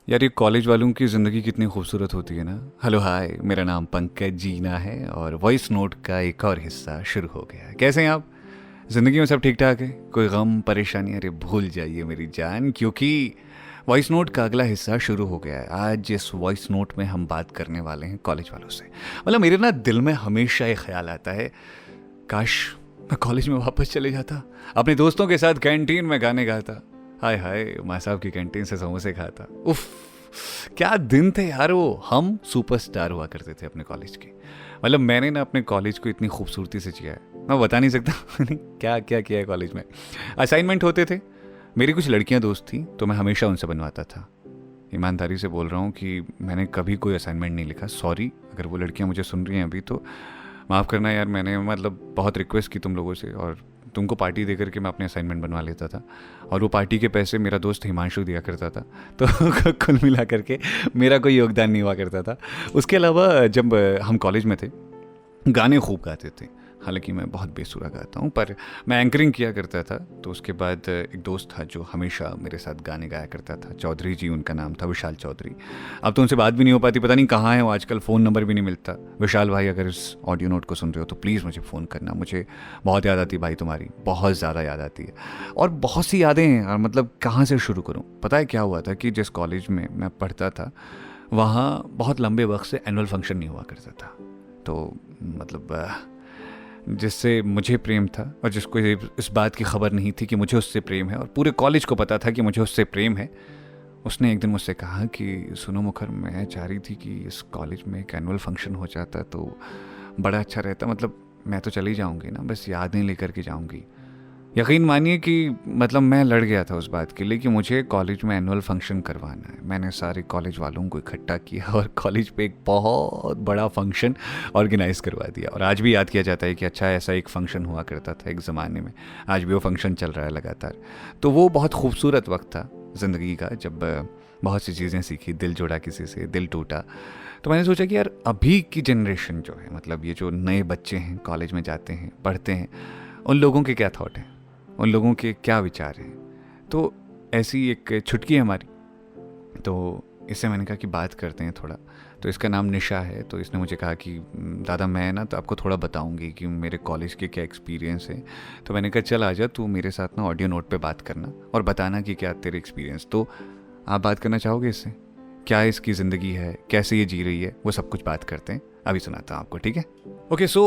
यार ये कॉलेज वालों की ज़िंदगी कितनी खूबसूरत होती है ना। हेलो हाय, मेरा नाम पंकज जीना है और वॉइस नोट का एक और हिस्सा शुरू हो गया है। कैसे हैं आप? ज़िंदगी में सब ठीक ठाक है? कोई गम परेशानी? अरे भूल जाइए मेरी जान, क्योंकि वॉइस नोट का अगला हिस्सा शुरू हो गया है। आज इस वॉइस नोट में हम बात करने वाले हैं कॉलेज वालों से। मतलब मेरे ना दिल में हमेशा ये ख्याल आता है, काश मैं कॉलेज में वापस चले जाता, अपने दोस्तों के साथ कैंटीन में गाने गाता, हाय हाय माँ साहब की कैंटीन से समोसे खाता। उफ, क्या दिन थे यार वो। हम सुपरस्टार हुआ करते थे अपने कॉलेज के। मतलब मैंने ना अपने कॉलेज को इतनी खूबसूरती से जिया है, मैं बता नहीं सकता मैंने क्या क्या किया है कॉलेज में। असाइनमेंट होते थे, मेरी कुछ लड़कियां दोस्त थी तो मैं हमेशा उनसे बनवाता था। ईमानदारी से बोल रहा हूँ कि मैंने कभी कोई असाइनमेंट नहीं लिखा। सॉरी अगर वो लड़कियां मुझे सुन रही हैं अभी तो माफ़ करना यार। मैंने मतलब बहुत रिक्वेस्ट की तुम लोगों से और तुमको पार्टी दे करके मैं अपने असाइनमेंट बनवा लेता था, और वो पार्टी के पैसे मेरा दोस्त हिमांशु दिया करता था। तो कुल मिला करके मेरा कोई योगदान नहीं हुआ करता था। उसके अलावा जब हम कॉलेज में थे, गाने खूब गाते थे। हालांकि मैं बहुत बेसुरा गाता हूँ, पर मैं एंकरिंग किया करता था। तो उसके बाद एक दोस्त था जो हमेशा मेरे साथ गाने गाया करता था, चौधरी जी उनका नाम था, विशाल चौधरी। अब तो उनसे बात भी नहीं हो पाती, पता नहीं कहाँ है वो आजकल, फ़ोन नंबर भी नहीं मिलता। विशाल भाई अगर इस ऑडियो नोट को सुन रहे हो तो प्लीज़ मुझे फ़ोन करना, मुझे बहुत याद आती है भाई, तुम्हारी बहुत ज़्यादा याद आती है। और बहुत सी यादें हैं और मतलब कहाँ से शुरू करूँ। पता है क्या हुआ था कि जिस कॉलेज में मैं पढ़ता था वहाँ बहुत लंबे वक्त से एनुअल फंक्शन नहीं हुआ करता था। तो मतलब जिससे मुझे प्रेम था और जिसको इस बात की खबर नहीं थी कि मुझे उससे प्रेम है, और पूरे कॉलेज को पता था कि मुझे उससे प्रेम है, उसने एक दिन मुझसे कहा कि सुनो मुखर, मैं चाह रही थी कि इस कॉलेज में एक एनुअल फंक्शन हो जाता तो बड़ा अच्छा रहता। मतलब मैं तो चली जाऊंगी ना, बस यादें लेकर के जाऊंगी। यकीन मानिए कि मतलब मैं लड़ गया था उस बात के लिए कि मुझे कॉलेज में एनुअल फंक्शन करवाना है। मैंने सारे कॉलेज वालों को इकट्ठा किया और कॉलेज पे एक बहुत बड़ा फंक्शन ऑर्गेनाइज करवा दिया। और आज भी याद किया जाता है कि अच्छा ऐसा एक फंक्शन हुआ करता था एक ज़माने में, आज भी वो फंक्शन चल रहा है लगातार। तो वो बहुत खूबसूरत वक्त था ज़िंदगी का, जब बहुत सी चीज़ें सीखी, दिल जुड़ा किसी से, दिल टूटा। तो मैंने सोचा कि यार अभी की जनरेशन जो है, मतलब ये जो नए बच्चे हैं कॉलेज में जाते हैं पढ़ते हैं, उन लोगों के क्या थॉट हैं, उन लोगों के क्या विचार हैं। तो ऐसी एक छुटकी है हमारी, तो इससे मैंने कहा कि बात करते हैं थोड़ा। तो इसका नाम निशा है। तो इसने मुझे कहा कि दादा मैं ना तो आपको थोड़ा बताऊंगी कि मेरे कॉलेज के क्या एक्सपीरियंस है। तो मैंने कहा चल आजा तू मेरे साथ ना ऑडियो नोट पे बात करना और बताना कि क्या तेरे एक्सपीरियंस। तो आप बात करना चाहोगे इससे? क्या इसकी ज़िंदगी है, कैसे ये जी रही है, वो सब कुछ बात करते हैं। अभी सुनाता हूँ आपको, ठीक है? ओके सो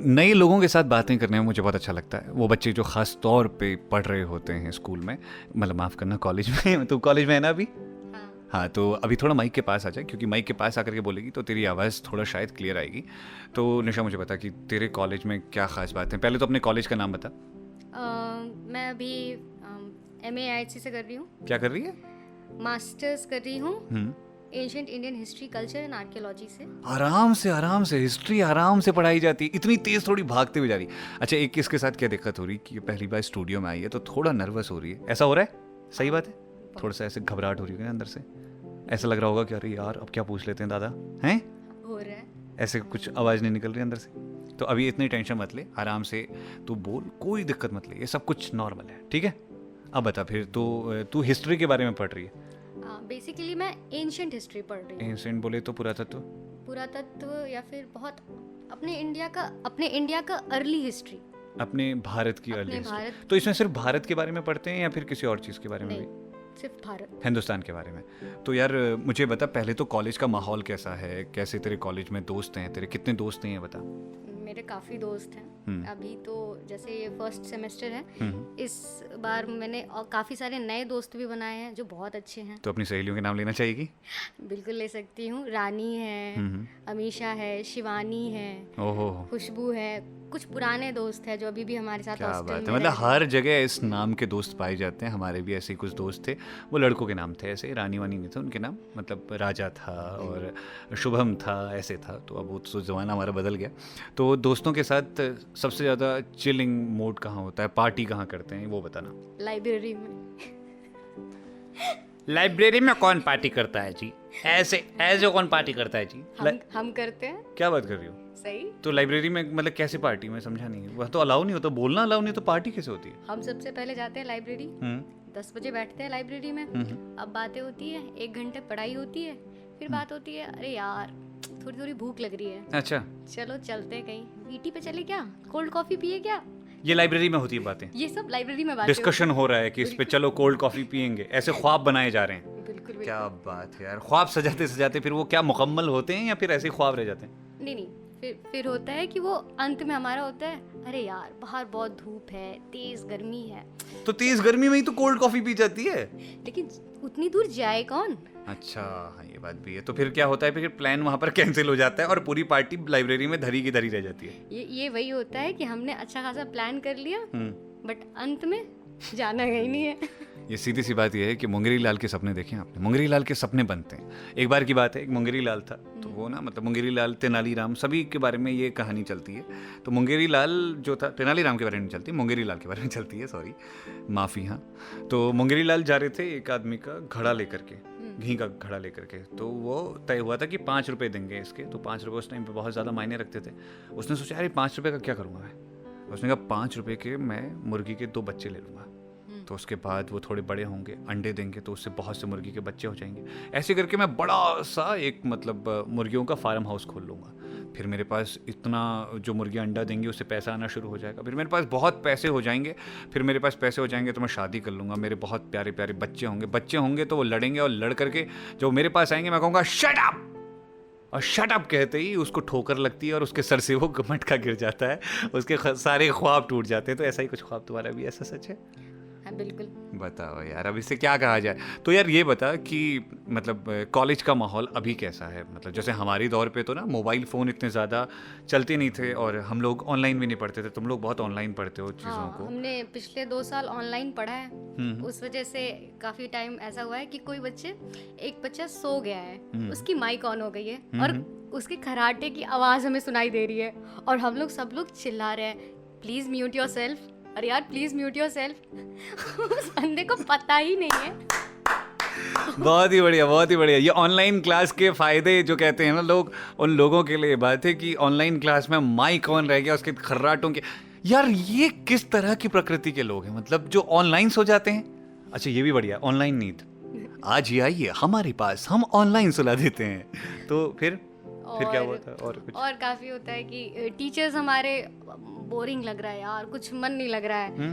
नए लोगों के साथ बातें करने में मुझे बहुत अच्छा लगता है। वो बच्चे जो ख़ास तौर पे पढ़ रहे होते हैं स्कूल में, मतलब माफ़ करना कॉलेज में तो कॉलेज में है ना अभी? हाँ, तो अभी थोड़ा माइक के पास आ जाए, क्योंकि माइक के पास आकर के बोलेगी तो तेरी आवाज़ थोड़ा शायद क्लियर आएगी। तो निशा मुझे बता कि तेरे कॉलेज में क्या ख़ास बात है। पहले तो अपने कॉलेज का नाम बता। मैं अभी MA IHC से कर रही हूँ, क्या कर रही है? मास्टर्स कर रही हूँ ancient Indian history culture and archaeology से। आराम से हिस्ट्री आराम से पढ़ाई जाती है, इतनी तेज थोड़ी भागते हुए जा रही। अच्छा, एक इसके साथ क्या दिक्कत हो रही कि ये पहली बार स्टूडियो में आई है तो थोड़ा नर्वस हो रही है, ऐसा हो रहा है? सही बात है? थोड़ा सा ऐसे घबराहट हो रही है ना अंदर से, ऐसा लग रहा होगा कि अरे यार अब क्या पूछ लेते हैं दादा, हैं? हो रहा है। ऐसे कुछ आवाज़ नहीं निकल रही अंदर से? तो अभी इतनी टेंशन मत ले, आराम से तू बोल, कोई दिक्कत मत ले, ये सब कुछ नॉर्मल है, ठीक है? अब बता फिर, तो तू हिस्ट्री के बारे में पढ़ रही है? बेसिकली मैं एंशिएंट हिस्ट्री पढ़ रही हूँ। एंशिएंट बोले तो पुरातत्व? पुरातत्व या फिर बहुत अपने इंडिया का अर्ली हिस्ट्री, अपने भारत की अर्ली अपने हिस्ट्री। भारत। तो इसमें सिर्फ भारत के बारे में पढ़ते हैं या फिर किसी और चीज़ के बारे में भी? नहीं, सिर्फ भारत। हिंदुस्तान के बारे में। तो यार मुझे बता पहले तो कॉलेज का माहौल कैसा है, कैसे तेरे कॉलेज में दोस्त हैं, तेरे कितने दोस्त हैं ये बता। मेरे काफ़ी दोस्त हैं। अभी तो जैसे ये फर्स्ट सेमेस्टर है, इस बार मैंने और काफ़ी सारे नए दोस्त भी बनाए हैं जो बहुत अच्छे हैं। तो अपनी सहेलियों के नाम लेना चाहेगी? बिल्कुल ले सकती हूँ। रानी है, अमीशा है, शिवानी है, ओहो, खुशबू है, कुछ पुराने दोस्त हैं जो अभी भी हमारे साथ क्या हॉस्टल बात में है। मतलब रह रहे हर जगह इस नाम के दोस्त पाए जाते हैं। हमारे भी ऐसे ही कुछ दोस्त थे, वो लड़कों के नाम थे, ऐसे रानी वानी नहीं थे उनके नाम, मतलब राजा था और शुभम था, ऐसे था। तो अब वो तो ज़माना हमारा बदल गया। तो दोस्तों के साथ सबसे ज़्यादा चिलिंग मोड कहाँ होता है, पार्टी कहाँ करते हैं, वो बताना। हैं। लाइब्रेरी में। लाइब्रेरी में कौन पार्टी करता है जी? ऐसे ऐसे कौन पार्टी करता है जी? हम करते हैं। क्या बात कर रही हो? सही। तो लाइब्रेरी में मतलब कैसे पार्टी? मैं समझा नहीं, वह तो अलाउ नहीं होता, बोलना अलाउ नहीं, तो पार्टी कैसे होती है? हम सबसे पहले जाते हैं लाइब्रेरी, 10 बजे बैठते हैं लाइब्रेरी में। अब बातें होती है, 1 घंटे पढ़ाई होती है, फिर बात होती है अरे यार थोड़ी थोड़ी भूख लग रही है, अच्छा चलो चलते हैं कहीं, ईटी पे चले क्या, कोल्ड कॉफी पिए क्या। ये लाइब्रेरी में होती है बातें, ये सब लाइब्रेरी में बातें डिस्कशन हो रहा है कि इस पे चलो कोल्ड कॉफी पियेंगे, ऐसे ख्वाब बनाए जा रहे हैं। बिल्कुल क्या बात है यार, ख्वाब सजाते सजाते फिर वो क्या मुकम्मल होते हैं या फिर ऐसे ही ख्वाब रह जाते हैं? नहीं, फिर होता है कि वो अंत में हमारा होता है अरे यार बाहर बहुत धूप है, तेज गर्मी है, तो तेज गर्मी में ही तो कोल्ड कॉफी पी जाती है, लेकिन उतनी दूर जाए कौन। अच्छा हाँ ये बात भी है। तो फिर क्या होता है, फिर प्लान वहां पर कैंसिल हो जाता है और पूरी पार्टी लाइब्रेरी में धरी की धरी रह जाती है। ये वही होता है कि हमने अच्छा खासा प्लान कर लिया बट अंत में जाना ही नहीं है। ये सीधी सी बात ये है कि मुंगेरी लाल के सपने देखे आपने, मुंगेरी लाल के सपने बनते हैं। एक बार की बात है, एक मुंगेरी लाल था, तो वो ना मतलब मुंगेरी लाल, तेनालीराम, सभी के बारे में ये कहानी चलती है। तो मुंगेरी लाल जो था, तेनालीराम के बारे में चलती है, मुंगेरी लाल के बारे में चलती है, सॉरी माफ़ी। हाँ, तो मुंगेरी लाल जा रहे थे एक आदमी का घड़ा लेकर के, घी का घड़ा लेकर के। तो वो तय हुआ था कि 5 रुपये देंगे इसके। तो 5 रुपये उस टाइम पे बहुत ज़्यादा मायने रखते थे। उसने सोचा यार 5 रुपये का क्या करूँगा मैं। उसने कहा 5 रुपये के मैं मुर्गी के 2 बच्चे ले लूँगा, तो उसके बाद वो थोड़े बड़े होंगे, अंडे देंगे, तो उससे बहुत से मुर्गी के बच्चे हो जाएंगे। ऐसे करके मैं बड़ा सा एक मतलब मुर्गियों का फार्म हाउस खोल लूँगा। फिर मेरे पास इतना जो मुर्गियाँ अंडा देंगी उससे पैसा आना शुरू हो जाएगा। फिर मेरे पास बहुत पैसे हो जाएंगे। फिर मेरे पास पैसे हो जाएंगे तो मैं शादी कर लूँगा, मेरे बहुत प्यारे प्यारे बच्चे होंगे। बच्चे होंगे तो वो लड़ेंगे और लड़ करके जो मेरे पास आएंगे मैं कहूँगा शट अप, और शट अप कहते ही उसको ठोकर लगती है और उसके सर से वो मटका गिर जाता है, उसके सारे ख्वाब टूट जाते हैं। तो ऐसा ही कुछ ख्वाब तुम्हारा भी ऐसा सच है? हाँ बिल्कुल। बताओ यार, अब इससे क्या कहा जाए। तो यार ये बता कि मतलब कॉलेज का माहौल अभी कैसा है। मतलब जैसे हमारी दौर पे तो ना मोबाइल फ़ोन इतने ज़्यादा चलते नहीं थे और हम लोग ऑनलाइन भी नहीं पढ़ते थे। तुम लोग बहुत ऑनलाइन पढ़ते हो चीज़ों को। हमने पिछले 2 साल ऑनलाइन पढ़ा है। उस वजह से काफ़ी टाइम ऐसा हुआ है कि एक बच्चा सो गया है, उसकी माइक ऑन हो गई है और उसके खराटे की आवाज़ हमें सुनाई दे रही है और हम लोग सब लोग चिल्ला रहे हैं प्लीज़ म्यूट योर सेल्फ, अरे यार प्लीज म्यूट योर सेल्फ। उस बंदे को पता ही नहीं है। बहुत ही बढ़िया, बहुत ही बढ़िया। ये ऑनलाइन क्लास के फायदे जो कहते हैं ना लोग, उन लोगों के लिए बात है कि ऑनलाइन क्लास में माइक ऑन रह गया, उसके खर्राटों के। यार ये किस तरह की प्रकृति के लोग हैं, मतलब जो ऑनलाइन सो जाते हैं। अच्छा ये भी बढ़िया, ऑनलाइन नींद, आज ही आइए हमारे पास, हम ऑनलाइन सुला देते हैं। तो फिर क्या हुआ था? और कुछ और काफी होता है कि टीचर्स हमारे बोरिंग लग रहा है यार, कुछ मन नहीं लग रहा है,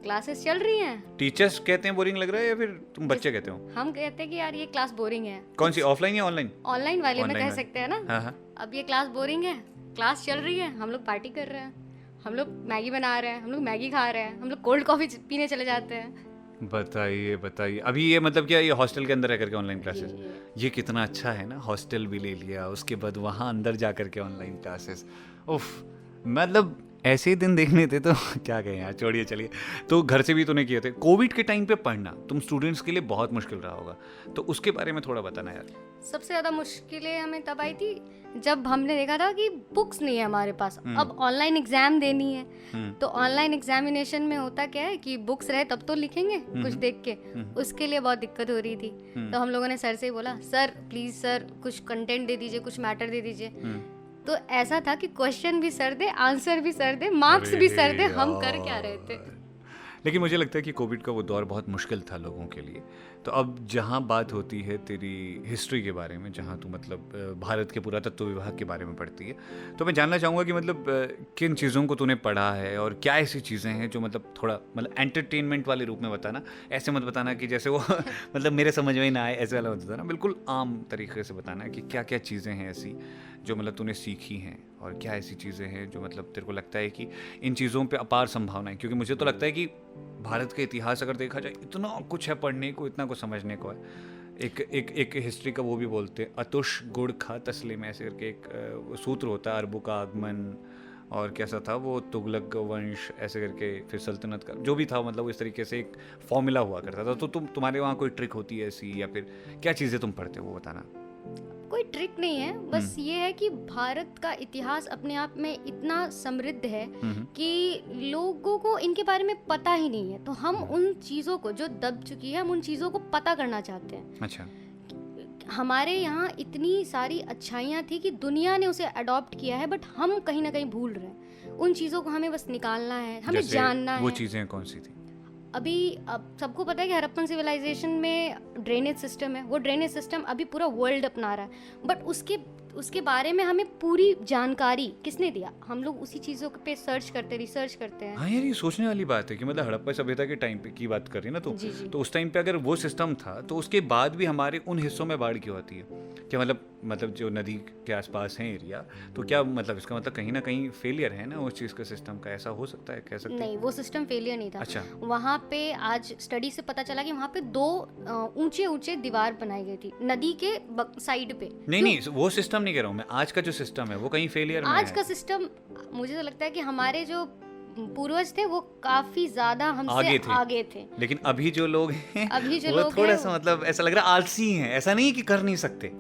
क्लासेस चल रही हैं। टीचर्स कहते हैं बोरिंग लग रहा है या फिर तुम बच्चे कहते हो? हम कहते हैं कि यार ये क्लास बोरिंग है। कौन सी, ऑफलाइन या ऑनलाइन? ऑनलाइन वाले में कह सकते हैं ना। हाँ। अब ये क्लास बोरिंग है, क्लास चल रही है, हम लोग पार्टी कर रहे हैं, हम लोग मैगी बना रहे हैं, हम लोग मैगी खा रहे हैं, हम लोग कोल्ड कॉफी पीने चले जाते हैं। बताइए अभी ये मतलब क्या, ये हॉस्टल के अंदर रह करके ऑनलाइन क्लासेस, ये कितना अच्छा है ना। हॉस्टल भी ले लिया, उसके बाद वहाँ अंदर जा करके ऑनलाइन क्लासेस। उफ, मतलब ऐसे ही दिन देखने थे तो क्या कहें यार, छोड़िए चलिए। तो घर से भी तूने किए थे। कोविड के टाइम पे पढ़ना तुम स्टूडेंट्स के लिए बहुत मुश्किल रहा होगा, तो उसके बारे में थोड़ा बताना यार। सबसे ज़्यादा मुश्किलें हमें तब आई थी जब हमने देखा था कि बुक्स नहीं है हमारे पास, अब ऑनलाइन एग्जाम देनी है। तो ऑनलाइन एग्जामिनेशन में होता क्या है कि बुक्स रहे तब तो लिखेंगे कुछ देख के, उसके लिए बहुत दिक्कत हो रही थी। तो हम लोगों ने सर से ही बोला सर प्लीज सर कुछ कंटेंट दे दीजिए, कुछ मैटर दे दीजिए। तो ऐसा था कि क्वेश्चन भी सर दे, आंसर भी सर दे, मार्क्स भी सर दे, हम कर क्या रहे थे। लेकिन मुझे लगता है कि कोविड का वो दौर बहुत मुश्किल था लोगों के लिए। तो अब जहाँ बात होती है तेरी हिस्ट्री के बारे में, जहाँ तू मतलब भारत के पुरातत्व विभाग के बारे में पढ़ती है, तो मैं जानना चाहूँगा कि मतलब किन चीज़ों को तूने पढ़ा है और क्या ऐसी चीज़ें हैं जो मतलब थोड़ा मतलब एंटरटेनमेंट वाले रूप में बताना। ऐसे मत बताना कि जैसे वो मतलब मेरे समझ में ही ना आए, ऐसे वाला मत बताना। बिल्कुल आम तरीके से बताना कि क्या क्या चीज़ें हैं ऐसी जो मतलब तूने सीखी हैं, और क्या ऐसी चीज़ें हैं जो मतलब तेरे को लगता है कि इन चीज़ों पे अपार संभावना है। क्योंकि मुझे तो लगता है कि भारत का इतिहास अगर देखा जाए, इतना कुछ है पढ़ने को, इतना कुछ समझने को है। एक हिस्ट्री का वो भी बोलते हैं, अतुष गुड़ खा तसले में, ऐसे करके एक सूत्र होता है, अरबों का आगमन और कैसा था वो तुगलक वंश, ऐसे करके फिर सल्तनत का जो भी था, मतलब इस तरीके से एक फॉर्मूला हुआ करता था। तो तुम्हारे वहाँ कोई ट्रिक होती है ऐसी, या फिर क्या चीज़ें तुम पढ़ते हो वो बताना। कोई ट्रिक नहीं है, बस ये है कि भारत का इतिहास अपने आप में इतना समृद्ध है कि लोगों को इनके बारे में पता ही नहीं है। तो हम उन चीज़ों को जो दब चुकी है, हम उन चीज़ों को पता करना चाहते हैं। अच्छा, हमारे यहाँ इतनी सारी अच्छाइयाँ थी कि दुनिया ने उसे अडॉप्ट किया है, बट हम कहीं ना कहीं भूल रहे हैं उन चीज़ों को। हमें बस निकालना है, हमें जानना है। वो चीज़ें कौन सी थी? अभी अब सबको पता है कि हड़प्पन सिविलाइजेशन में ड्रेनेज सिस्टम है, वो ड्रेनेज सिस्टम अभी पूरा वर्ल्ड अपना रहा है, बट उसके बारे में हमें पूरी जानकारी किसने दिया? हम लोग उसी चीज़ों पे रिसर्च करते हैं। हाँ यार, ये सोचने वाली बात है कि मतलब हड़प्पा सभ्यता के टाइम पे की बात कर रही है ना जी, जी। तो उस टाइम पे अगर वो सिस्टम था तो उसके बाद भी हमारे उन हिस्सों में बाढ़ क्यों आती है? क्या मतलब जो नदी के आसपास है एरिया, तो क्या मतलब इसका मतलब कहीं ना कहीं फेलियर है ना उस चीज़ का, सिस्टम का? ऐसा हो सकता है, कह सकते हैं? नहीं, वो सिस्टम फेलियर नहीं था। अच्छा। वहाँ पे आज स्टडी से पता चला कि वहाँ पे 2 ऊंचे ऊंचे दीवार बनाई गई थी नदी के साइड पे। नहीं, वो सिस्टम नहीं कह रहा हूँ मैं, आज का जो सिस्टम है वो कहीं फेलियर में आज है। का सिस्टम मुझे तो लगता है कि हमारे जो पूर्वज थे वो काफी ज्यादा हमसे आगे थे। लेकिन अभी जो लोग हैं वो लोग थोड़ा सा मतलब ऐसा लग रहा है आलसी हैं। ऐसा नहीं है कि कर नहीं सकते,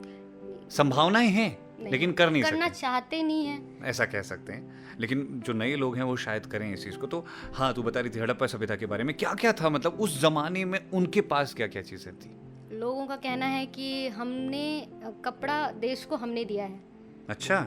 संभावनाएं हैं लेकिन करना चाहते नहीं है, ऐसा कह सकते हैं। लेकिन जो नए लोग हैं वो शायद करें इस चीज़ को। तो हाँ, तू बता रही थी हड़प्पा सभ्यता के बारे में, क्या क्या था मतलब उस जमाने में उनके पास क्या क्या चीज़ें थी? लोगों का कहना है कि हमने कपड़ा देश को हमने दिया है। अच्छा,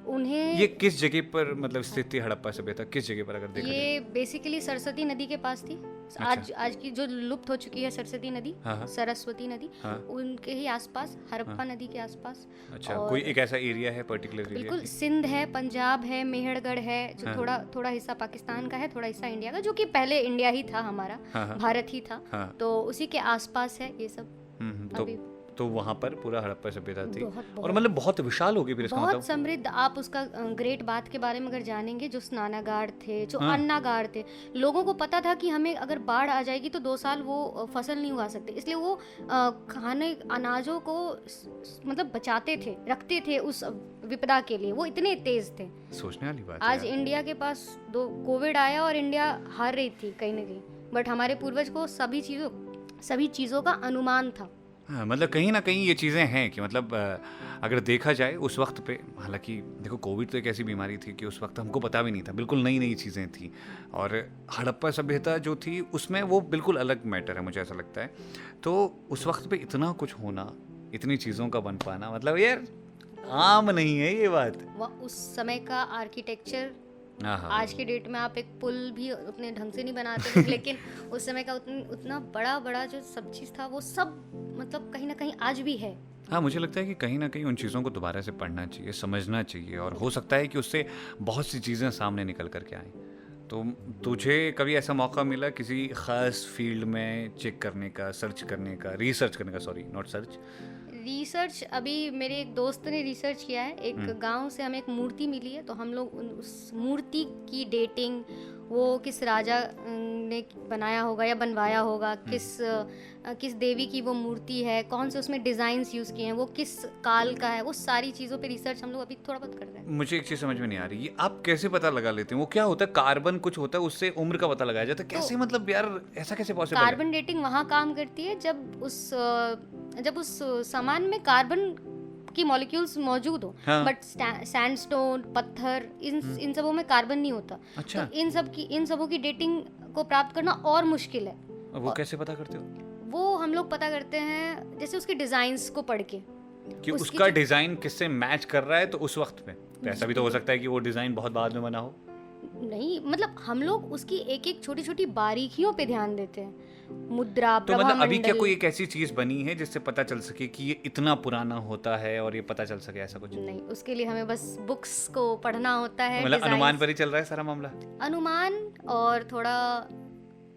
उन्हें ये किस जगह पर मतलब स्थित थी हड़प्पा सभ्यता, किस जगह पर अगर देखा जाए? ये बेसिकली सरस्वती नदी के पास थी। आज की जो लुप्त हो चुकी है सरस्वती नदी, सरस्वती नदी, उनके ही आसपास, हड़प्पा नदी के आसपास। अच्छा, कोई एक ऐसा एरिया है पर्टिकुलर एरिया? बिल्कुल, सिंध है, पंजाब है, मेहरगढ़ है, जो थोड़ा हिस्सा पाकिस्तान का है, थोड़ा हिस्सा इंडिया का, जो कि पहले इंडिया ही था, हमारा भारत ही था, तो उसी के आसपास है ये सब। तो वहाँ पर पूरा हड़प्पा सभ्यता थी और मतलब बहुत विशाल होगी फिर इसका मतलब। बहुत समृद्ध। आप उसका ग्रेट बात के बारे में अगर जानेंगे, जो स्नानागार थे, जो अन्नागार थे, लोगों को पता था कि हमें अगर बाढ़ आ जाएगी तो 2 साल वो फसल नहीं उगा सकते, इसलिए वो खाने अनाजों को मतलब बचाते थे, रखते थे उस विपदा के लिए। वो इतने तेज थे। सोचने वाली बात। आज इंडिया के पास कोविड आया और इंडिया हार रही थी कहीं ना कहीं, बट हमारे पूर्वज को सभी चीज़ों का अनुमान था। हाँ, मतलब कहीं ना कहीं ये चीज़ें हैं कि मतलब अगर देखा जाए उस वक्त पे, हालांकि देखो कोविड तो एक ऐसी बीमारी थी कि उस वक्त हमको पता भी नहीं था, बिल्कुल नई नई चीज़ें थी। और हड़प्पा सभ्यता जो थी उसमें वो बिल्कुल अलग मैटर है, मुझे ऐसा लगता है। तो उस वक्त पे इतना कुछ होना, इतनी चीज़ों का बन पाना, मतलब यार आम नहीं है ये बात। उस समय का आर्किटेक्चर, आज के डेट में आप एक पुल भी उतने ढंग से नहीं बनाते लेकिन उस समय का उतना बड़ा जो सब चीज़ था वो सब मतलब कहीं ना कहीं आज भी है। हाँ, मुझे लगता है कि कहीं ना कहीं उन चीज़ों को दोबारा से पढ़ना चाहिए, समझना चाहिए, और हो सकता है कि उससे बहुत सी चीज़ें सामने निकल करके आएँ। तो तुझे कभी ऐसा मौका मिला किसी ख़ास फील्ड में चेक करने का, रिसर्च करने का, सॉरी नॉट सर्च, रिसर्च? अभी मेरे एक दोस्त ने रिसर्च किया है। एक गांव से हमें एक मूर्ति मिली है, तो हम लोग उस मूर्ति की डेटिंग, वो किस राजा ने बनाया होगा या बनवाया होगा, किस देवी की वो मूर्ति है, कौन से उसमें डिज़ाइंस यूज़ किए हैं, वो किस काल का है, वो सारी चीज़ों पे रिसर्च हम लोग अभी थोड़ा बहुत कर रहे हैं। मुझे एक चीज़ समझ में नहीं आ रही, ये आप कैसे पता लगा लेते हैं? वो क्या होता है, कार्बन कुछ होता है उससे उम्र का पता लगाया जाता है, कैसे? मतलब यार ऐसा कैसे पॉसिबल है? कार्बन डेटिंग वहाँ काम करती है जब उस सामान में कार्बन की मॉलिक्यूल्स मौजूद हो, बट सैंडस्टोन, पत्थर, इन सबों में कार्बन नहीं होता। अच्छा। तो इन सबों की डेटिंग को प्राप्त करना और मुश्किल है। वो कैसे पता करते हो? वो हम लोग पता करते हैं जैसे उसके डिजाइन्स को पढ़ के कि उसका डिजाइन किससे मैच कर रहा है, तो उस वक्त में तो ऐसा भी तो हो सकता है कि वो डिजाइन बहुत बाद में बना हो। नहीं, मतलब हम लोग उसकी एक एक छोटी छोटी बारीकियों पे ध्यान देते हैं। मुद्रा, तो मतलब अभी क्या कोई एक ऐसी चीज बनी है जिससे पता चल सके कि ये इतना पुराना होता है और ये पता चल सके, ऐसा कुछ? नहीं, उसके लिए हमें बस बुक्स को पढ़ना होता है। मतलब अनुमान पर ही चल रहा है सारा मामला? अनुमान और थोड़ा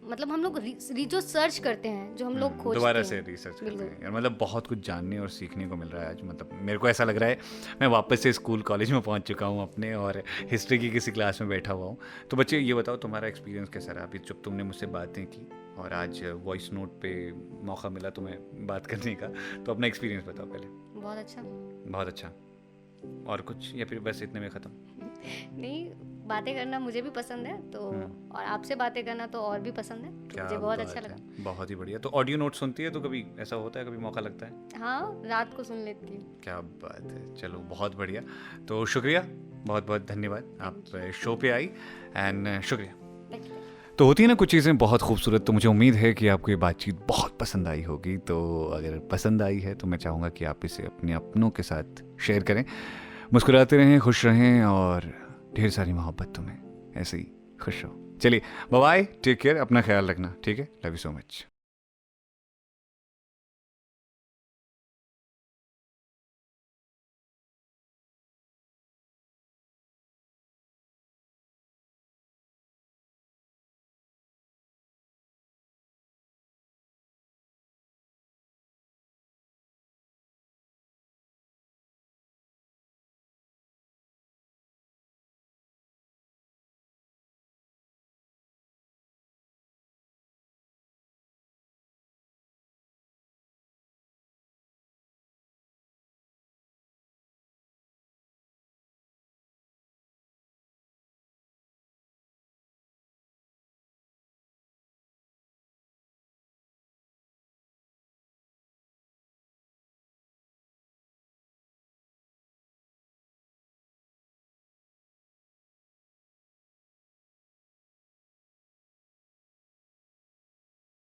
मतलब हम लोग जो सर्च करते हैं, जो हम लोग खोजते हैं, दोबारा से रिसर्च करते हैं यार। मतलब बहुत कुछ जानने और सीखने को मिल रहा है आज। मतलब मेरे को ऐसा लग रहा है मैं वापस से स्कूल कॉलेज में पहुंच चुका हूं अपने, और हिस्ट्री की किसी क्लास में बैठा हुआ हूं। तो बच्चे ये बताओ तुम्हारा एक्सपीरियंस कैसा रहा अभी जब तुमने मुझसे बातें की और आज वॉइस नोट पे मौका मिला तुम्हें बात करने का? तो अपना एक्सपीरियंस बताओ पहले। बहुत अच्छा। बहुत अच्छा। और कुछ, या फिर बस इतने में ख़त्म? नहीं, बातें करना मुझे भी पसंद है, तो और आपसे बातें करना तो और भी पसंद है, तो मुझे बहुत अच्छा लगा। बहुत ही बढ़िया। तो ऑडियो नोट सुनती है तो कभी ऐसा होता है, कभी मौका लगता है? हाँ, रात को सुन लेती हूँ। क्या बात है, चलो बहुत बढ़िया। तो शुक्रिया, बहुत बहुत धन्यवाद, आप शो पे आई, एंड शुक्रिया। तो होती है ना कुछ चीज़ें बहुत खूबसूरत, तो मुझे उम्मीद है कि आपको ये बातचीत बहुत पसंद आई होगी। तो अगर पसंद आई है तो मैं चाहूँगा कि आप इसे अपने अपनों के साथ शेयर करें। मुस्कुराते रहें, खुश रहें, और ढेर सारी मोहब्बत तुम्हें, ऐसे ही खुश रहो। चलिए बाय, टेक केयर, अपना ख्याल रखना, ठीक है, लव यू सो मच।